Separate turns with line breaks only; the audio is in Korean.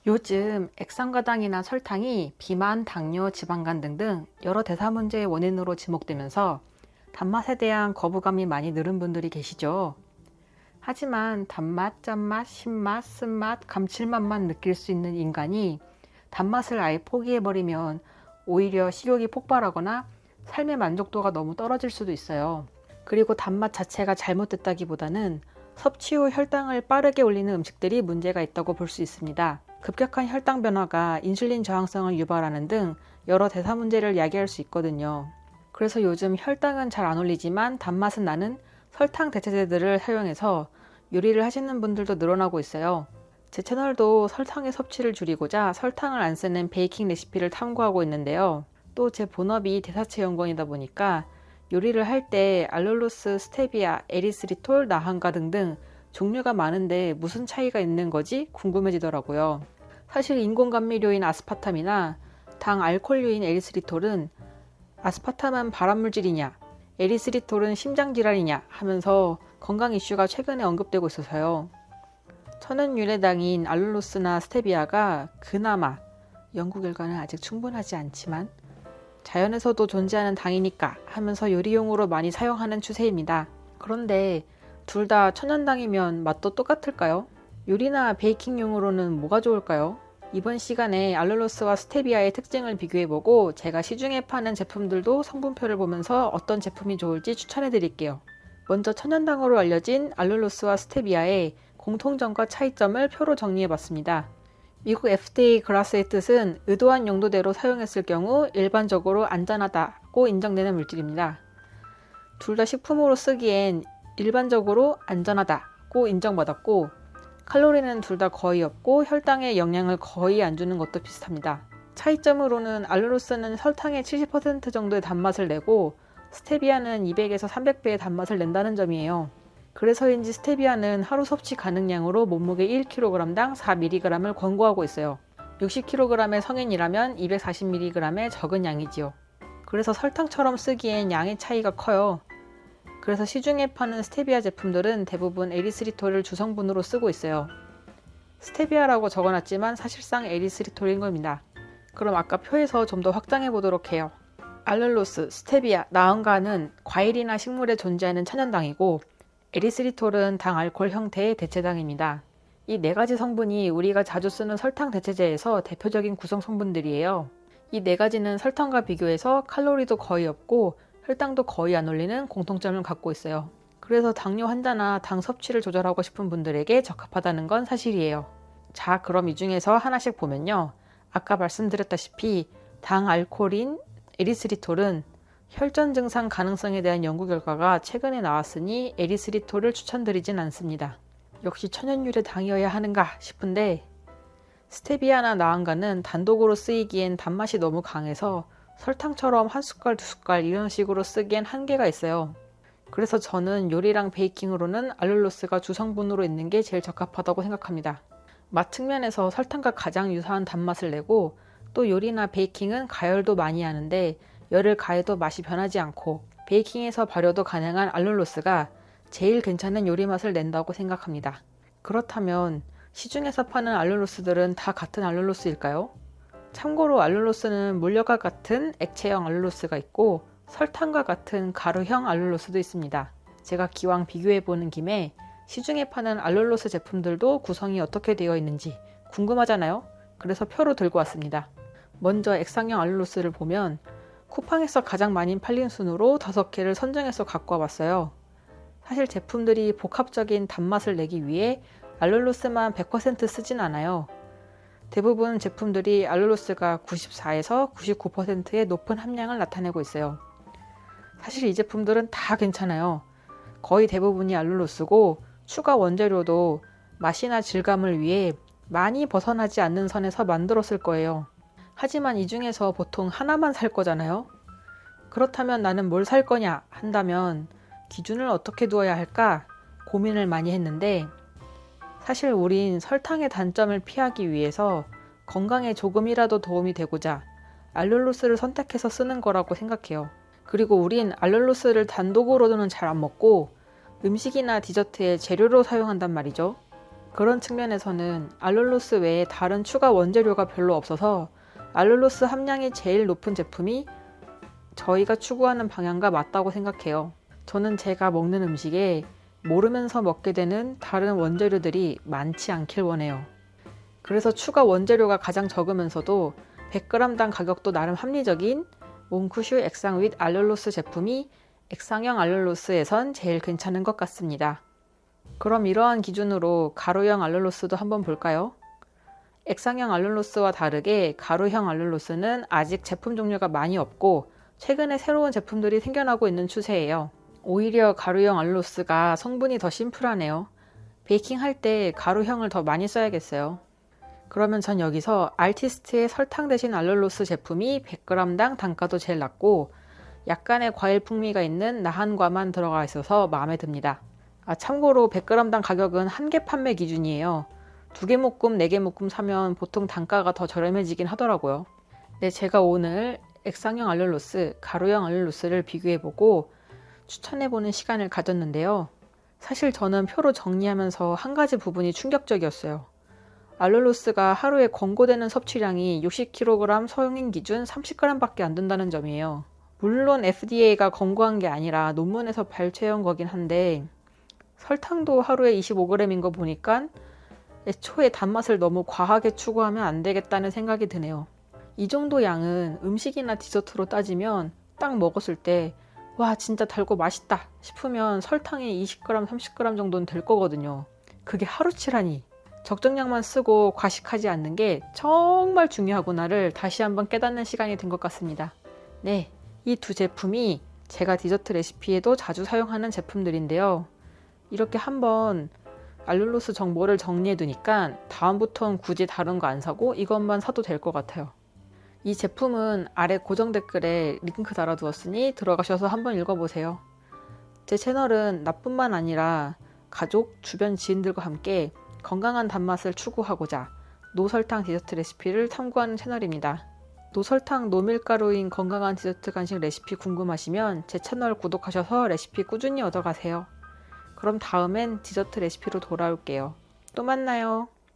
요즘 액상과당이나 설탕이 비만, 당뇨, 지방간 등등 여러 대사 문제의 원인으로 지목되면서 단맛에 대한 거부감이 많이 늘은 분들이 계시죠. 하지만 단맛, 짠맛, 신맛, 쓴맛, 감칠맛만 느낄 수 있는 인간이 단맛을 아예 포기해버리면 오히려 식욕이 폭발하거나 삶의 만족도가 너무 떨어질 수도 있어요. 그리고 단맛 자체가 잘못됐다기보다는 섭취 후 혈당을 빠르게 올리는 음식들이 문제가 있다고 볼 수 있습니다. 급격한 혈당 변화가 인슐린 저항성을 유발하는 등 여러 대사 문제를 야기할 수 있거든요. 그래서 요즘 혈당은 잘 안 올리지만 단맛은 나는 설탕 대체제들을 사용해서 요리를 하시는 분들도 늘어나고 있어요. 제 채널도 설탕의 섭취를 줄이고자 설탕을 안 쓰는 베이킹 레시피를 탐구하고 있는데요. 또 제 본업이 대사체 연구원이다 보니까 요리를 할 때 알룰로스, 스테비아, 에리스리톨, 나한가 등등 종류가 많은데 무슨 차이가 있는 거지 궁금해지더라고요. 사실 인공 감미료인 아스파탐이나 당 알코올류인 에리스리톨은 아스파탐은 발암물질이냐, 에리스리톨은 심장질환이냐 하면서 건강 이슈가 최근에 언급되고 있어서요. 천연 유래당인 알룰로스나 스테비아가 그나마 연구 결과는 아직 충분하지 않지만 자연에서도 존재하는 당이니까 하면서 요리용으로 많이 사용하는 추세입니다. 그런데 둘 다 천연당이면 맛도 똑같을까요? 요리나 베이킹용으로는 뭐가 좋을까요? 이번 시간에 알룰로스와 스테비아의 특징을 비교해보고 제가 시중에 파는 제품들도 성분표를 보면서 어떤 제품이 좋을지 추천해 드릴게요. 먼저 천연당으로 알려진 알룰로스와 스테비아의 공통점과 차이점을 표로 정리해봤습니다. 미국 FDA 글라스의 뜻은 의도한 용도대로 사용했을 경우 일반적으로 안전하다고 인정되는 물질입니다. 둘 다 식품으로 쓰기엔 일반적으로 안전하다고 인정받았고 칼로리는 둘 다 거의 없고 혈당에 영향을 거의 안 주는 것도 비슷합니다. 차이점으로는 알룰로스는 설탕의 70% 정도의 단맛을 내고 스테비아는 200에서 300배의 단맛을 낸다는 점이에요. 그래서인지 스테비아는 하루 섭취 가능량으로 몸무게 1kg당 4mg을 권고하고 있어요. 60kg의 성인이라면 240mg의 적은 양이지요. 그래서 설탕처럼 쓰기엔 양의 차이가 커요. 그래서 시중에 파는 스테비아 제품들은 대부분 에리스리톨을 주성분으로 쓰고 있어요. 스테비아라고 적어놨지만 사실상 에리스리톨인 겁니다. 그럼 아까 표에서 좀 더 확장해 보도록 해요. 알룰로스, 스테비아, 나은가는 과일이나 식물에 존재하는 천연당이고 에리스리톨은 당 알코올 형태의 대체당입니다. 이 네 가지 성분이 우리가 자주 쓰는 설탕 대체제에서 대표적인 구성 성분들이에요. 이 네 가지는 설탕과 비교해서 칼로리도 거의 없고 혈당도 거의 안 올리는 공통점을 갖고 있어요. 그래서 당뇨 환자나 당 섭취를 조절하고 싶은 분들에게 적합하다는 건 사실이에요. 자, 그럼 이 중에서 하나씩 보면요. 아까 말씀드렸다시피 당 알코올인 에리스리톨은 혈전 증상 가능성에 대한 연구 결과가 최근에 나왔으니 에리스리톨을 추천드리진 않습니다. 역시 천연유래 당이어야 하는가 싶은데 스테비아나 나은가는 단독으로 쓰이기엔 단맛이 너무 강해서 설탕처럼 한 숟갈, 두 숟갈 이런 식으로 쓰기엔 한계가 있어요. 그래서 저는 요리랑 베이킹으로는 알룰로스가 주성분으로 있는 게 제일 적합하다고 생각합니다. 맛 측면에서 설탕과 가장 유사한 단맛을 내고 또 요리나 베이킹은 가열도 많이 하는데 열을 가해도 맛이 변하지 않고 베이킹에서 발효도 가능한 알룰로스가 제일 괜찮은 요리 맛을 낸다고 생각합니다. 그렇다면 시중에서 파는 알룰로스들은 다 같은 알룰로스일까요? 참고로 알룰로스는 물엿과 같은 액체형 알룰로스가 있고 설탕과 같은 가루형 알룰로스도 있습니다. 제가 기왕 비교해보는 김에 시중에 파는 알룰로스 제품들도 구성이 어떻게 되어 있는지 궁금하잖아요? 그래서 표로 들고 왔습니다. 먼저 액상형 알룰로스를 보면 쿠팡에서 가장 많이 팔린 순으로 5개를 선정해서 갖고 와봤어요. 사실 제품들이 복합적인 단맛을 내기 위해 알룰로스만 100% 쓰진 않아요. 대부분 제품들이 알룰로스가 94에서 99%의 높은 함량을 나타내고 있어요. 사실 이 제품들은 다 괜찮아요. 거의 대부분이 알룰로스고 추가 원재료도 맛이나 질감을 위해 많이 벗어나지 않는 선에서 만들었을 거예요. 하지만 이 중에서 보통 하나만 살 거잖아요. 그렇다면 나는 뭘 살 거냐 한다면 기준을 어떻게 두어야 할까 고민을 많이 했는데 사실 우린 설탕의 단점을 피하기 위해서 건강에 조금이라도 도움이 되고자 알룰로스를 선택해서 쓰는 거라고 생각해요. 그리고 우린 알룰로스를 단독으로는 잘 안 먹고 음식이나 디저트에 재료로 사용한단 말이죠. 그런 측면에서는 알룰로스 외에 다른 추가 원재료가 별로 없어서 알룰로스 함량이 제일 높은 제품이 저희가 추구하는 방향과 맞다고 생각해요. 저는 제가 먹는 음식에 모르면서 먹게 되는 다른 원재료들이 많지 않길 원해요. 그래서 추가 원재료가 가장 적으면서도 100g당 가격도 나름 합리적인 몽쿠슈 액상 윗 알룰로스 제품이 액상형 알룰로스에선 제일 괜찮은 것 같습니다. 그럼 이러한 기준으로 가루형 알룰로스도 한번 볼까요? 액상형 알룰로스와 다르게 가루형 알룰로스는 아직 제품 종류가 많이 없고 최근에 새로운 제품들이 생겨나고 있는 추세예요. 오히려 가루형 알룰로스가 성분이 더 심플하네요. 베이킹할 때 가루형을 더 많이 써야겠어요. 그러면 전 여기서 알티스트의 설탕 대신 알룰로스 제품이 100g당 단가도 제일 낮고 약간의 과일 풍미가 있는 나한과만 들어가 있어서 마음에 듭니다. 참고로 100g당 가격은 한 개 판매 기준이에요. 2개 묶음, 4개 묶음 사면 보통 단가가 더 저렴해지긴 하더라고요. 네, 제가 오늘 액상형 알룰로스, 가루형 알룰로스를 비교해보고 추천해보는 시간을 가졌는데요. 사실 저는 표로 정리하면서 한 가지 부분이 충격적이었어요. 알룰로스가 하루에 권고되는 섭취량이 60kg 성인 기준 30g 밖에 안 된다는 점이에요. 물론 FDA가 권고한 게 아니라 논문에서 발췌한 거긴 한데 설탕도 하루에 25g인 거 보니까 애초에 단맛을 너무 과하게 추구하면 안 되겠다는 생각이 드네요. 이 정도 양은 음식이나 디저트로 따지면 딱 먹었을 때 와 진짜 달고 맛있다 싶으면 설탕이 20g, 30g 정도는 될 거거든요. 그게 하루치라니. 적정량만 쓰고 과식하지 않는 게 정말 중요하구나를 다시 한번 깨닫는 시간이 된 것 같습니다. 네, 이 두 제품이 제가 디저트 레시피에도 자주 사용하는 제품들인데요. 이렇게 한번 알룰로스 정보를 정리해 두니까 다음부턴 굳이 다른 거 안 사고 이것만 사도 될 것 같아요. 이 제품은 아래 고정 댓글에 링크 달아두었으니 들어가셔서 한번 읽어보세요. 제 채널은 나뿐만 아니라 가족, 주변 지인들과 함께 건강한 단맛을 추구하고자 노설탕 디저트 레시피를 탐구하는 채널입니다. 노설탕 노밀가루인 건강한 디저트 간식 레시피 궁금하시면 제 채널 구독하셔서 레시피 꾸준히 얻어가세요. 그럼 다음엔 디저트 레시피로 돌아올게요. 또 만나요.